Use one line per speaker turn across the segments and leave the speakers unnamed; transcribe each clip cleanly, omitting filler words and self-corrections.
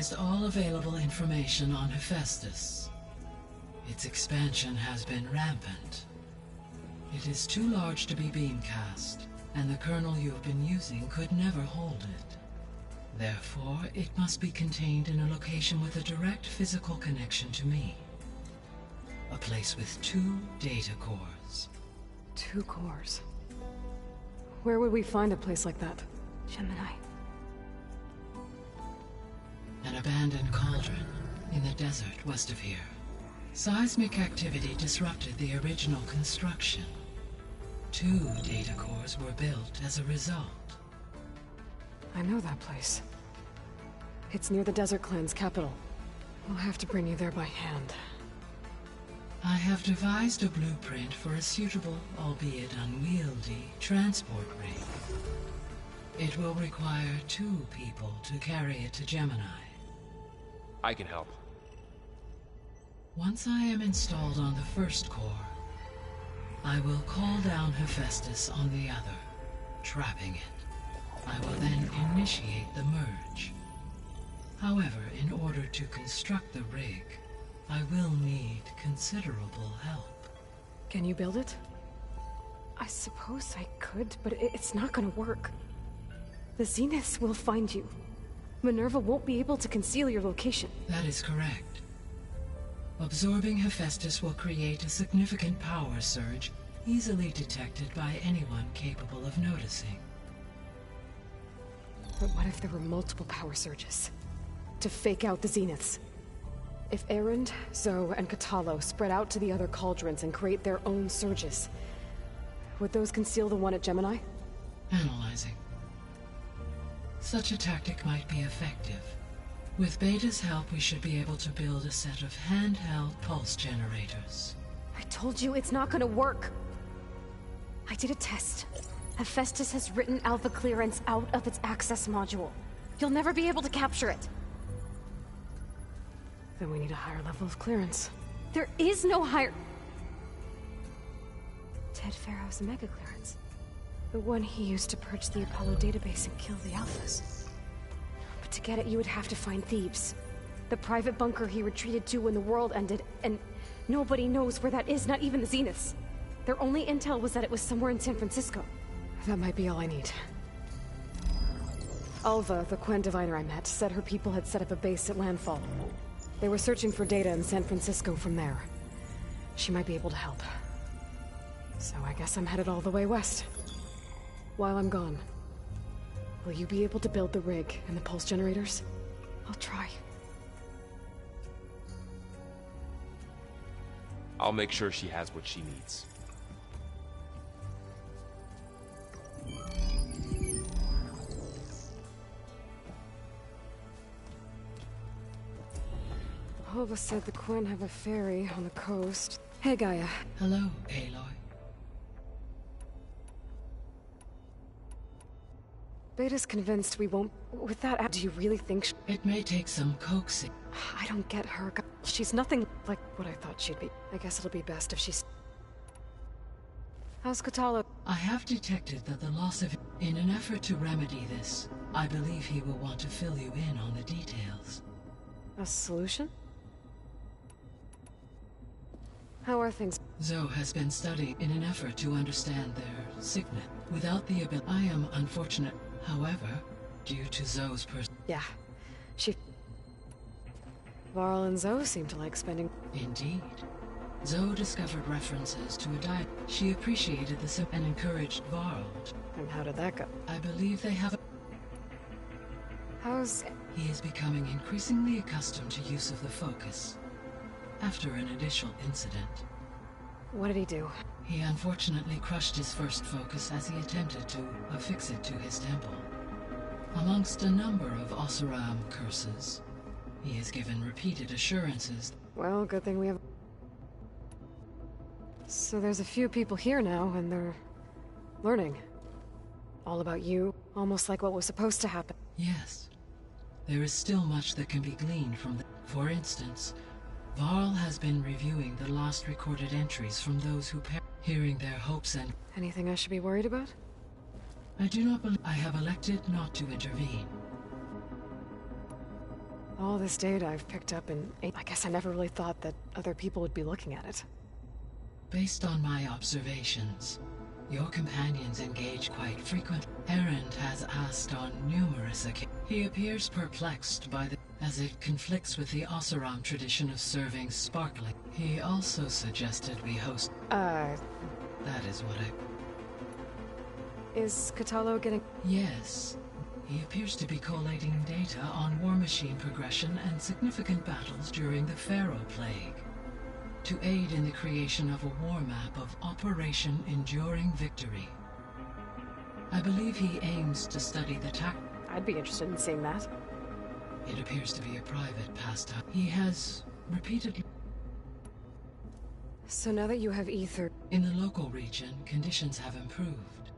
analyzed all available information on Hephaestus. Its expansion has been rampant. It is too large to be beamcast, and the kernel you have been using could never hold it. Therefore, it must be contained in a location with a direct physical connection to me. A place with 2 data cores.
2 cores? Where would we find a place like that?
Gemini.
An abandoned cauldron in the desert west of here. Seismic activity disrupted the original construction. 2 data cores were built as a result.
I know that place. It's near the Desert Clan's capital. We'll have to bring you there by hand.
I have devised a blueprint for a suitable, albeit unwieldy, transport rig. It will require 2 people to carry it to Gemini.
I can help.
Once I am installed on the first core, I will call down Hephaestus on the other, trapping it. I will then initiate the merge. However, in order to construct the rig, I will need considerable help.
Can you build it? I suppose I could, but it's not gonna work. The Zeniths will find you. Minerva won't be able to conceal your location.
That is correct. Absorbing Hephaestus will create a significant power surge, easily detected by anyone capable of noticing.
But what if there were multiple power surges? To fake out the Zeniths? If Erend, Zoe, and Katalo spread out to the other cauldrons and create their own surges, would those conceal the one at Gemini?
Analyzing. Such a tactic might be effective. With Beta's help, we should be able to build a set of handheld pulse generators.
I told you it's not gonna work! I did a test. Hephaestus has written Alpha clearance out of its access module. You'll never be able to capture it. Then we need a higher level of clearance. There is no higher... Ted Pharaoh's mega clearance. The one he used to purge the Apollo database and kill the Alphas. But to get it, you would have to find Thebes. The private bunker he retreated to when the world ended, and nobody knows where that is, not even the Zeniths. Their only intel was that it was somewhere in San Francisco. That might be all I need. Alva, the Quen diviner I met, said her people had set up a base at landfall. They were searching for data in San Francisco from there. She might be able to help. So I guess I'm headed all the way west. While I'm gone, will you be able to build the rig and the pulse generators? I'll try.
I'll make sure she has what she needs.
Alva said the Quen have a ferry on the coast. Hey, Gaia.
Hello, Aloy.
Beta's convinced we won't... With that, do you really think
It may take some coaxing.
I don't get her. She's nothing like what I thought she'd be. I guess it'll be best if she's... How's Katalo?
I have detected that the loss of... In an effort to remedy this, I believe he will want to fill you in on the details.
A solution? How are things?
Zoe has been studying in an effort to understand their signet. Without the ability, I am unfortunate. However, due to Zoe's
Yeah, she... Varl and Zoe seem to like spending...
Indeed. Zoe discovered references to a diet. She appreciated the and encouraged Varl.
And how did that go?
I believe they have a...
How's...
He is becoming increasingly accustomed to use of the focus. After an initial incident.
What did he do?
He unfortunately crushed his first focus as he attempted to affix it to his temple. Amongst a number of Oseram curses, he is given repeated assurances.
Well, good thing we have... So there's a few people here now, and they're... learning. All about you, almost like what was supposed to happen.
Yes. There is still much that can be gleaned from the... For instance, Varl has been reviewing the last recorded entries from those who hearing their hopes and...
Anything I should be worried about?
I do not believe... I have elected not to intervene.
All this data I've picked up, and I guess I never really thought that other people would be looking at it.
Based on my observations, your companions engage quite frequently. Erend has asked on numerous occasions. He appears perplexed by as it conflicts with the Oseram tradition of serving sparkling. He also suggested we host... That is what I...
Is Katalo getting...
Yes. He appears to be collating data on war machine progression and significant battles during the Pharaoh Plague, to aid in the creation of a war map of Operation Enduring Victory. I believe he aims to study the
I'd be interested in seeing that.
It appears to be a private pastime. He has repeatedly...
So now that you have ether...
In the local region, conditions have improved.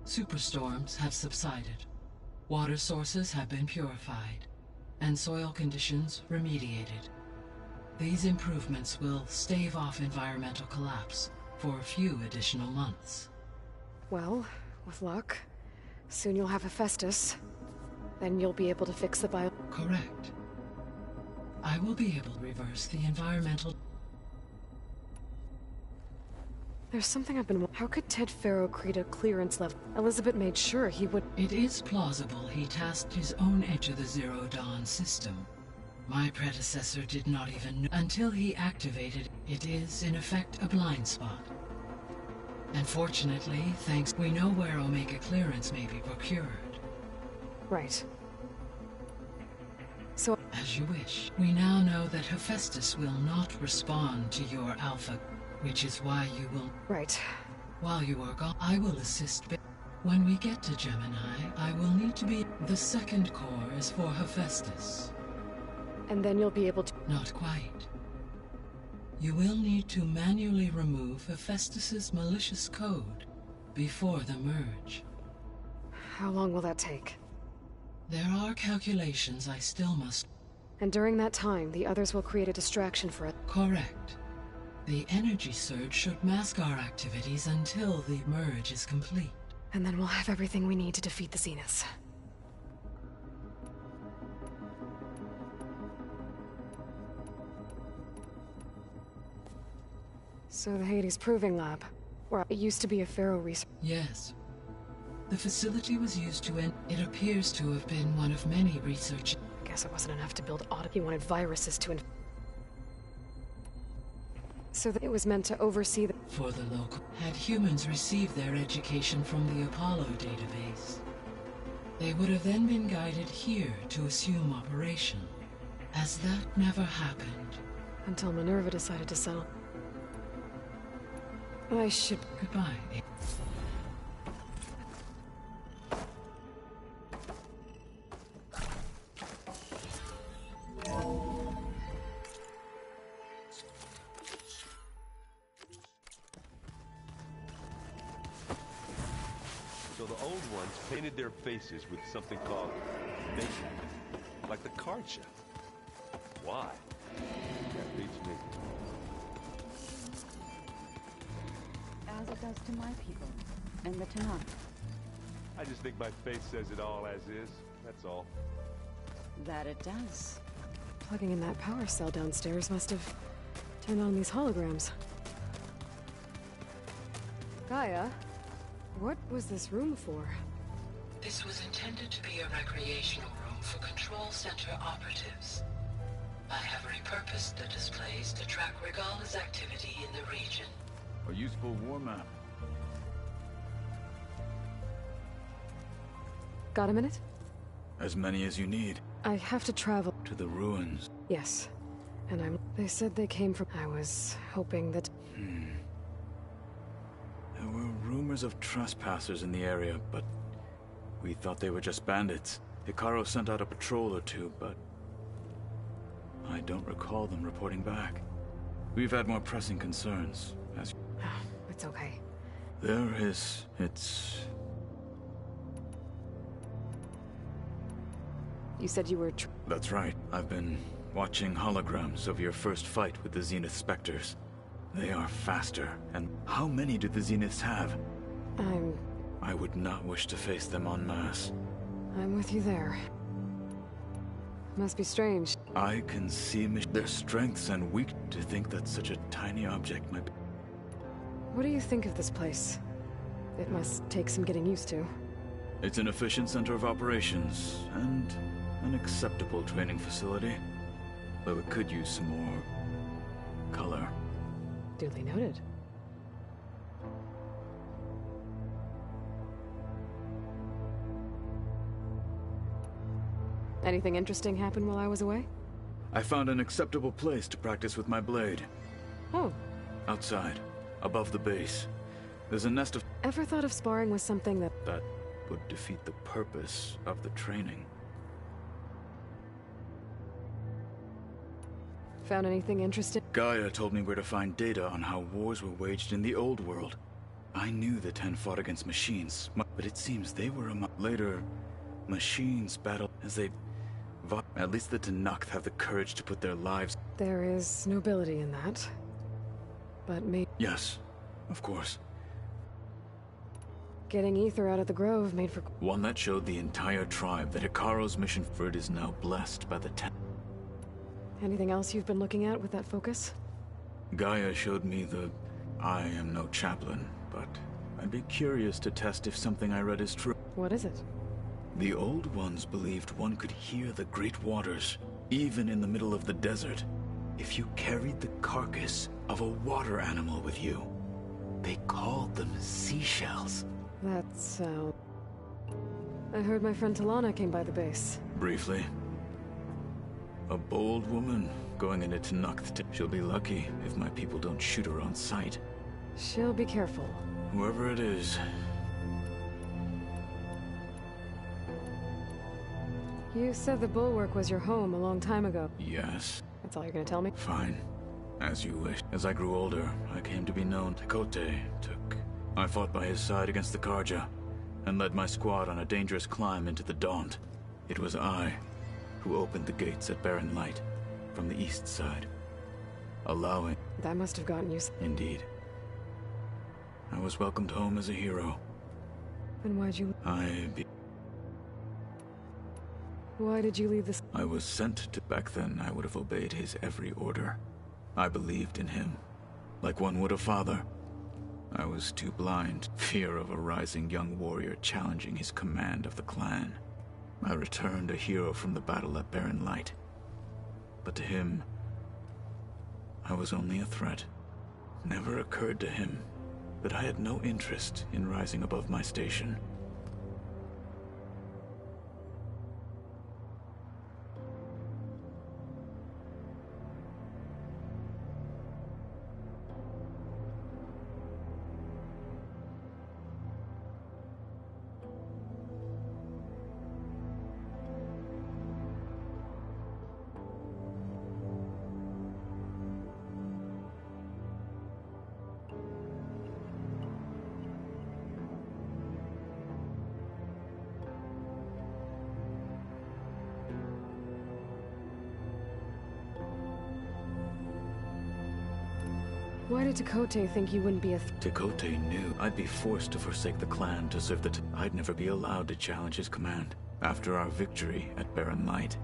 Superstorms have subsided. Water sources have been purified, and soil conditions remediated. These improvements will stave off environmental collapse for a few additional months.
Well, with luck, soon you'll have Hephaestus. Then you'll be able to fix the bio...
Correct. I will be able to reverse the environmental...
There's something I've been... How could Ted Faro create a clearance level? Elizabeth made sure he would...
It is plausible he tasked his own edge of the Zero Dawn system. My predecessor did not even know until he activated it. It is, in effect, a blind spot. And fortunately, we know where Omega clearance may be procured.
Right. So...
As you wish. We now know that Hephaestus will not respond to your Alpha, which is why you will...
Right.
While you are gone, I will assist... When we get to Gemini, I will need to be... The second core is for Hephaestus.
And then you'll be able to...
Not quite. You will need to manually remove Hephaestus's malicious code before the merge.
How long will that take?
There are calculations I still must...
And during that time, the others will create a distraction for it.
Correct. The energy surge should mask our activities until the merge is complete.
And then we'll have everything we need to defeat the Zeniths. So the Hades Proving Lab, where it used to be a Pharaoh research...
Yes. The facility was used to end... It appears to have been one of many research...
I guess it wasn't enough to build He wanted viruses to... So that it was meant to oversee the...
For the local... Had humans received their education from the Apollo database, they would have then been guided here to assume operation. As that never happened...
Until Minerva decided to settle... I should...
Goodbye.
So the old ones painted their faces with something called bacon, like the card show. Why? That beats me.
As it does to my people, and the Tanakh.
I just think my face says it all as is, that's all.
That it does.
Plugging in that power cell downstairs must have turned on these holograms. Gaia, what was this room for?
This was intended to be a recreational room for Control Center operatives. I have repurposed the displays to track Regala's activity in the region.
A useful war map.
Got a minute?
As many as you need.
I have to travel.
To the ruins.
Yes. And They said they came from... I was hoping that...
There were rumors of trespassers in the area, but... we thought they were just bandits. Hikaru sent out a patrol or two, but... I don't recall them reporting back. We've had more pressing concerns, as...
It's okay.
It's...
You said you were
That's right. I've been watching holograms of your first fight with the Zenith Spectres. They are faster, and how many do the Zeniths have? I would not wish to face them en masse.
I'm with you there. Must be strange.
I can see their strengths and weak to think that such a tiny object might be.
What do you think of this place? It must take some getting used to.
It's an efficient center of operations, and an acceptable training facility. Though it could use some more color.
Duly noted. Anything interesting happen while I was away?
I found an acceptable place to practice with my blade.
Oh.
Outside, above the base. There's a nest of...
Ever thought of sparring with something that
would defeat the purpose of the training.
Found anything interesting?
Gaia told me where to find data on how wars were waged in the old world. I knew the Ten fought against machines, but it seems they were among... Later, machines battled as they... At least the Tenakth have the courage to put their lives...
There is nobility in that. But me...
Yes, of course.
Getting ether out of the grove made for...
One that showed the entire tribe that Hikaro's mission for it is now blessed by the Ten.
Anything else you've been looking at with that focus?
Gaia showed me the... I am no chaplain, but I'd be curious to test if something I read is true.
What is it?
The old ones believed one could hear the great waters, even in the middle of the desert, if you carried the carcass of a water animal with you. They called them seashells.
That's, I heard my friend Talana came by the base.
Briefly. A bold woman going into Tenakth. She'll be lucky if my people don't shoot her on sight.
She'll be careful.
Whoever it is.
You said the Bulwark was your home a long time ago.
Yes.
That's all you're gonna tell me?
Fine. As you wish. As I grew older, I came to be known. Tekote took. I fought by his side against the Karja, and led my squad on a dangerous climb into the Daunt. It was I who opened the gates at Barren Light, from the east side, allowing...
That must have gotten you...
Indeed. I was welcomed home as a hero.
Then why'd you... Why did you leave this...
I was sent to... Back then, I would have obeyed his every order. I believed in him, like one would a father. I was too blind, fear of a rising young warrior challenging his command of the clan. I returned a hero from the battle at Barren Light. But to him, I was only a threat. Never occurred to him that I had no interest in rising above my station.
Why did Tekote think you wouldn't be a...
Tekote knew I'd be forced to forsake the clan to serve the... I'd never be allowed to challenge his command. After our victory at Barren Light,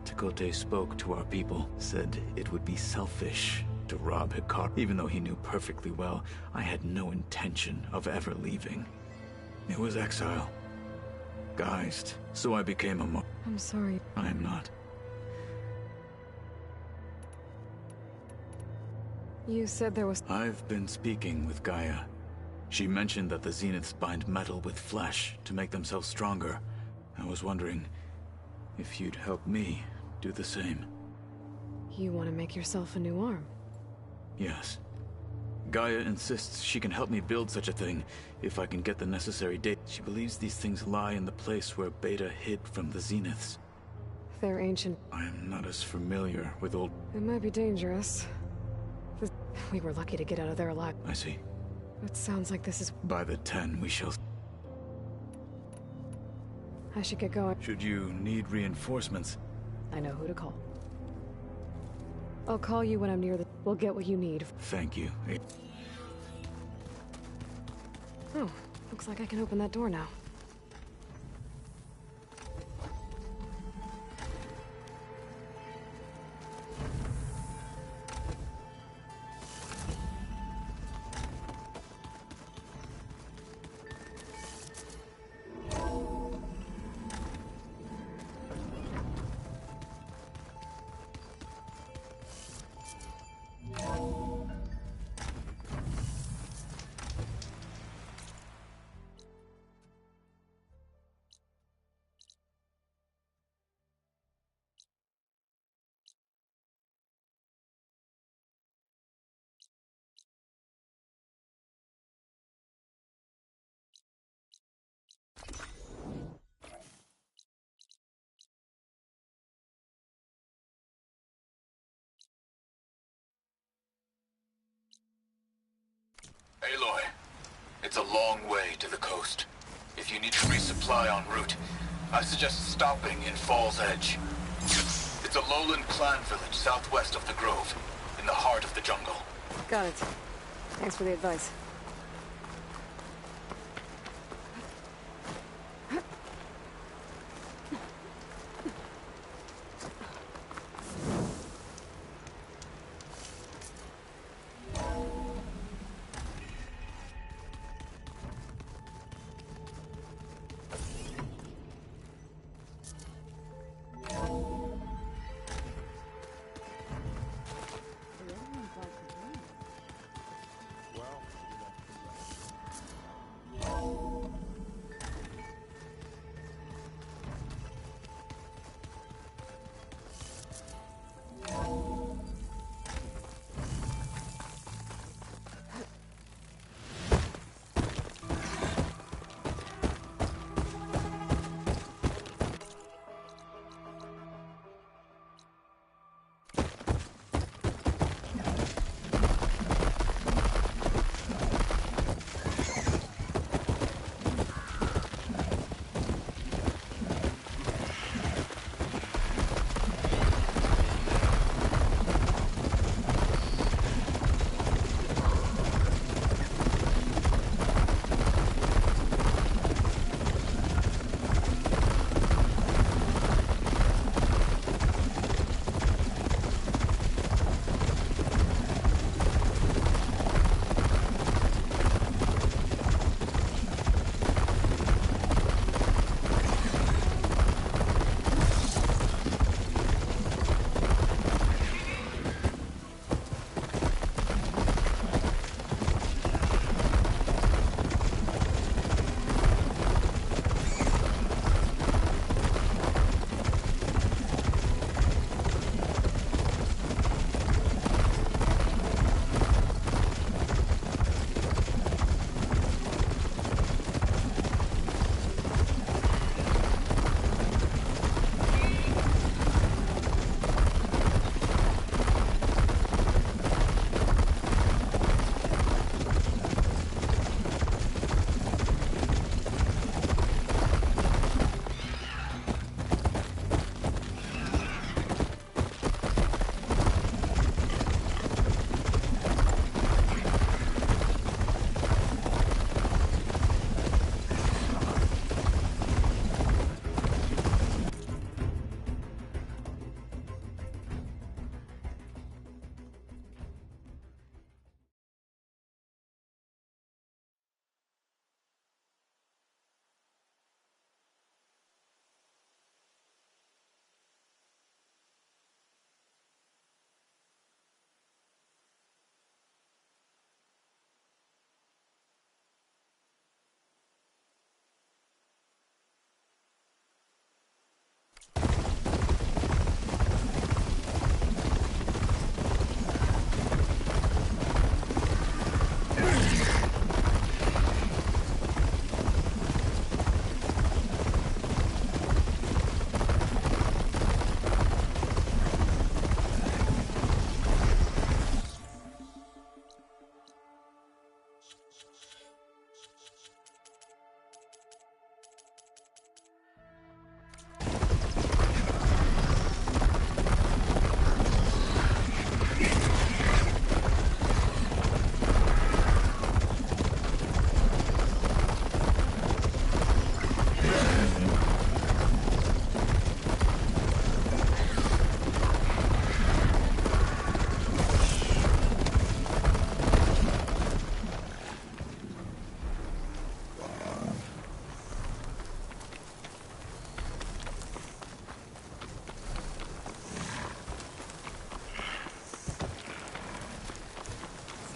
Tekote spoke to our people, said it would be selfish to rob Hikar. Even though he knew perfectly well, I had no intention of ever leaving. It was exile. Guised, so I became a monk.
I'm sorry.
I am not.
You said there was...
I've been speaking with Gaia. She mentioned that the Zeniths bind metal with flesh to make themselves stronger. I was wondering if you'd help me do the same.
You want to make yourself a new arm?
Yes. Gaia insists she can help me build such a thing if I can get the necessary data. She believes these things lie in the place where Beta hid from the Zeniths.
They're ancient.
I am not as familiar with old...
It might be dangerous. We were lucky to get out of there alive.
I see.
It sounds like this is...
By the 10, we shall...
I should get going.
Should you need reinforcements?
I know who to call. I'll call you when I'm near the... We'll get what you need.
Thank you.
Oh, looks like I can open that door now.
long way to the coast. If you need to resupply en route, I suggest stopping in Fall's Edge. It's a lowland clan village southwest of the Grove, in the heart of the jungle.
Got it. Thanks for the advice.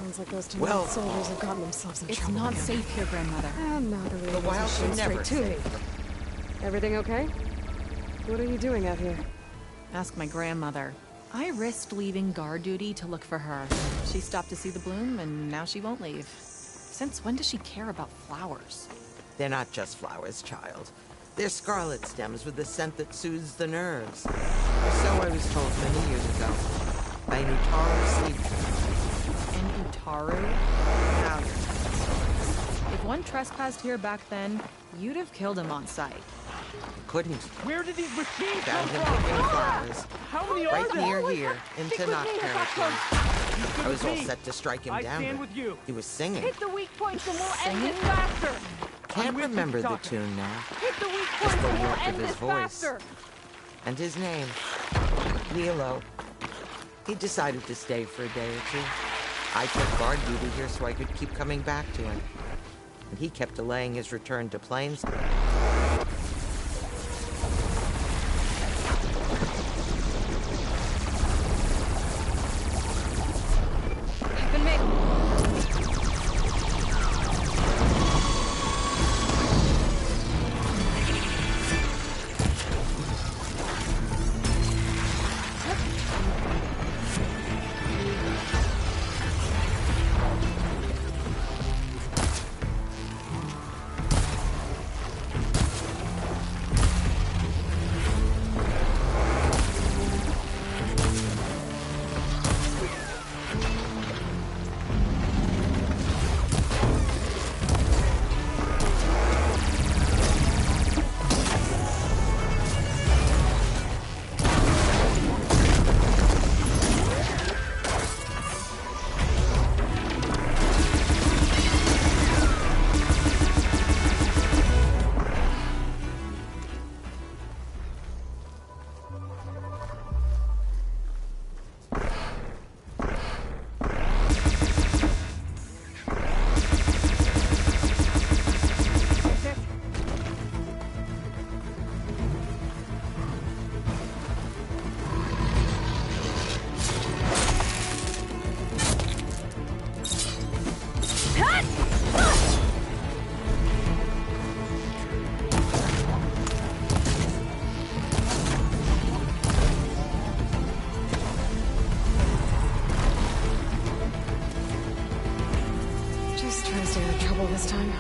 Sounds like those Tenant soldiers have gotten themselves in trouble.
It's not
again.
safe here, grandmother.
And now the real
wild
shoot
are never
straight to me. Everything okay? What are you doing out here?
Ask my grandmother. I risked leaving guard duty to look for her. She stopped to see the bloom, and now she won't leave. Since when does she care about flowers?
They're not just flowers, child. They're scarlet stems with the scent that soothes the nerves. Or so I was told many years ago by an Utaru sleep.
An Utaru? Now you're telling me. If If one trespassed here back then, you'd have killed him on sight.
Couldn't.
Where did these machines come
Found him
from?
picking flowers.
How many are
Right
there?
near here, in Tanakh territory. I was all set to strike him
I
down.
stand
but
with you.
He was singing.
Hit the weak points and we'll end this faster.
Can't
with
remember the
Tucker.
tune now.
Hit the weak
Just
points
the
and we'll
lilt of
end
his
this
voice.
faster.
And his name. Nilo. He decided to stay for a day or two. I took guard duty here so I could keep coming back to him. And he kept delaying his return to Plains.
Been made. Just trying to stay out of trouble this time.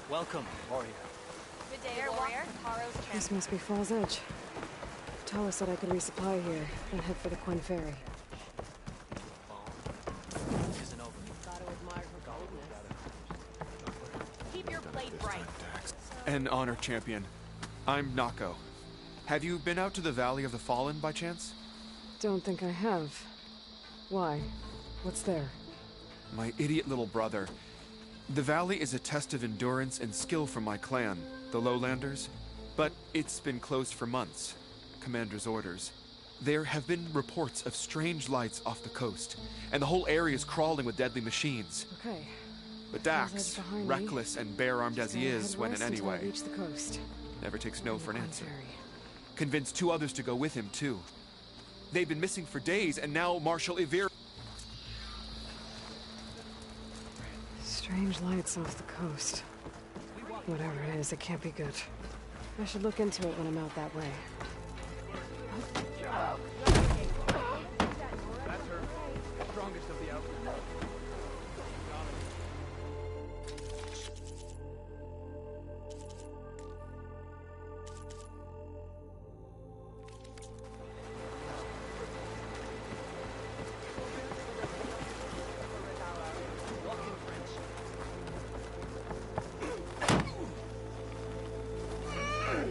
Welcome, warrior.
Good day, warrior. Taro's
This must be Fall's Edge. Tala said I could resupply here, then head for the Quinn Ferry.
Isn't over.
Keep your blade bright.
An honor champion. I'm Nako. Have you been out to the Valley of the Fallen by chance?
Don't think I have. Why? What's there?
My idiot little brother. The valley is a test of endurance and skill for my clan, the Lowlanders. But it's been closed for months. Commander's orders. There have been reports of strange lights off the coast, and the whole area is crawling with deadly machines.
Okay.
But
Fall's
Dax,
Edge behind me.
reckless and bare-armed as he is, went in
Head west until I
anyway.
reach the coast.
Never takes no
And
for
the
an
Quinn
answer.
Ferry.
Convinced 2 others to go with him, too. They've been missing for days, and now Marshal Ivir...
Strange lights off the coast. Whatever it is, it can't be good. I should look into it when I'm out that way.
That's her. Strongest of the outfit.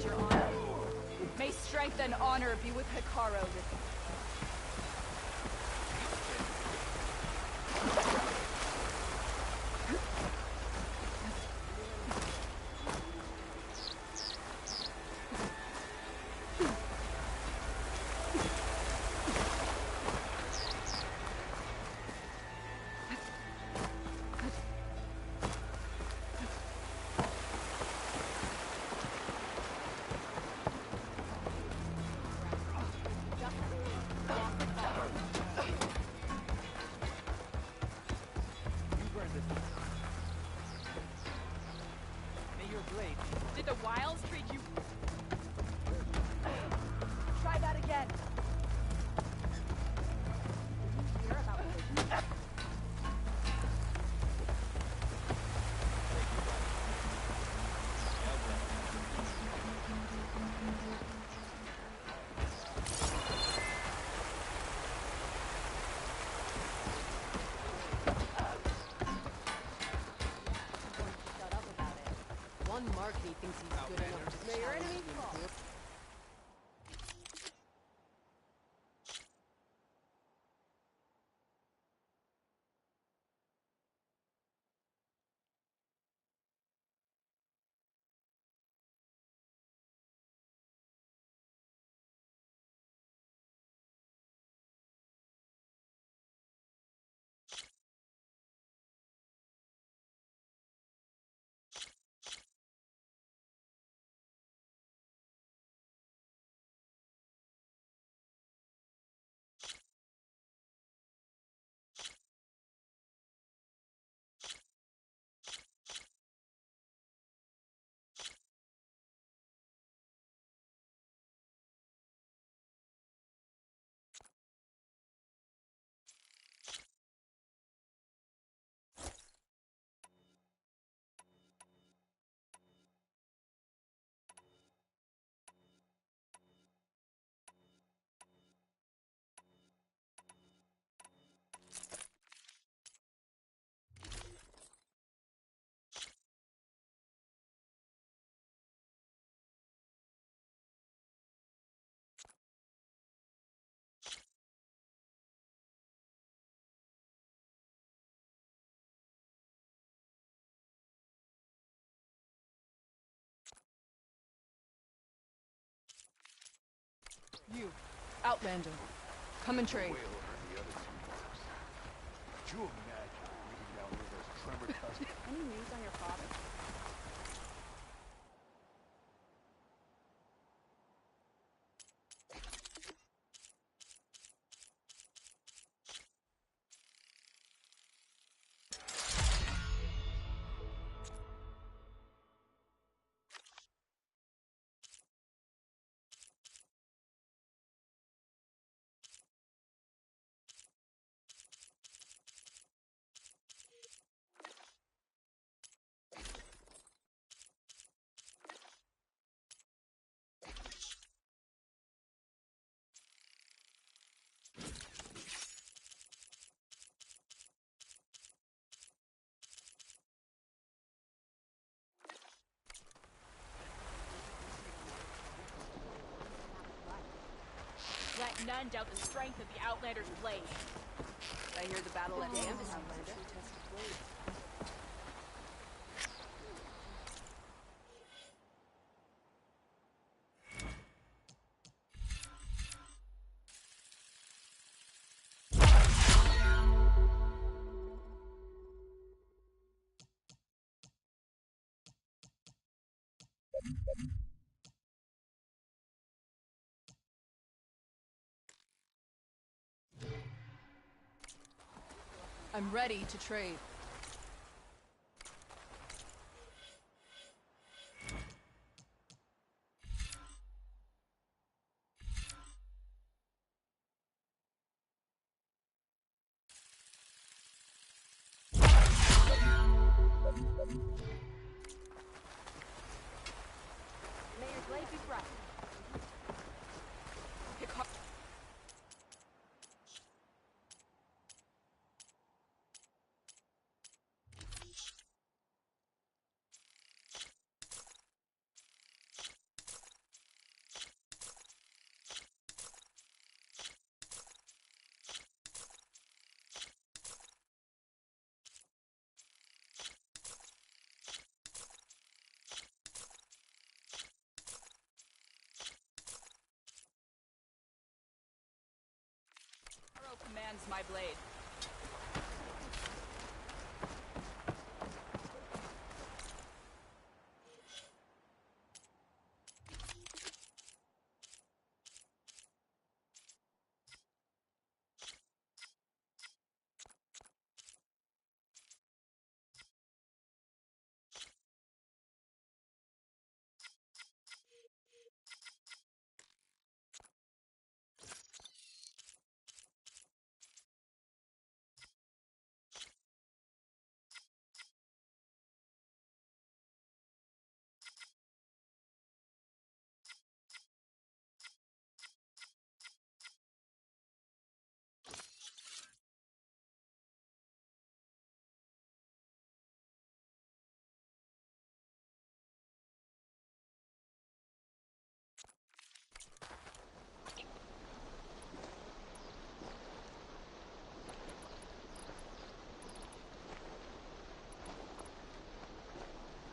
Your honor. May strength and honor be with Hikaru this
May your blade.
Did the wilds treat you? Try that again. Hear about it? Shut up about it. One Marky thinks he's good enough to may your enemy fall. You, Outlander, come and trade. Any news on your father?
none doubt the strength of the Outlander's blade.
I hear the battle at the end is Outlander.
I'm ready to trade.
May your blade be bright.
Commands my blade.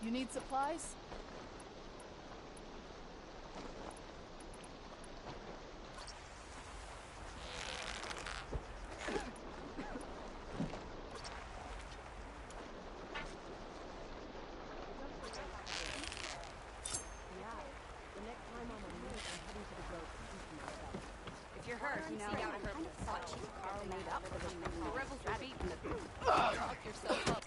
You need supplies?
If you're hurt, you seek out a herbalist. Watch. Carl made up for the rebels were beaten the
Talk yourself up.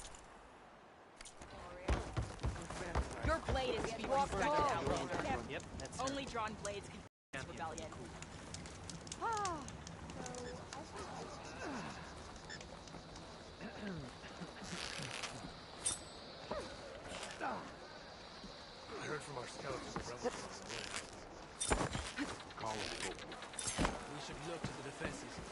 Your blade is to be respected, Outlander.
Yep, that's
Only drawn blades can fight this rebellion.
I heard from our scouts that the rebels were on the way.
Call him.
We should look to the defenses.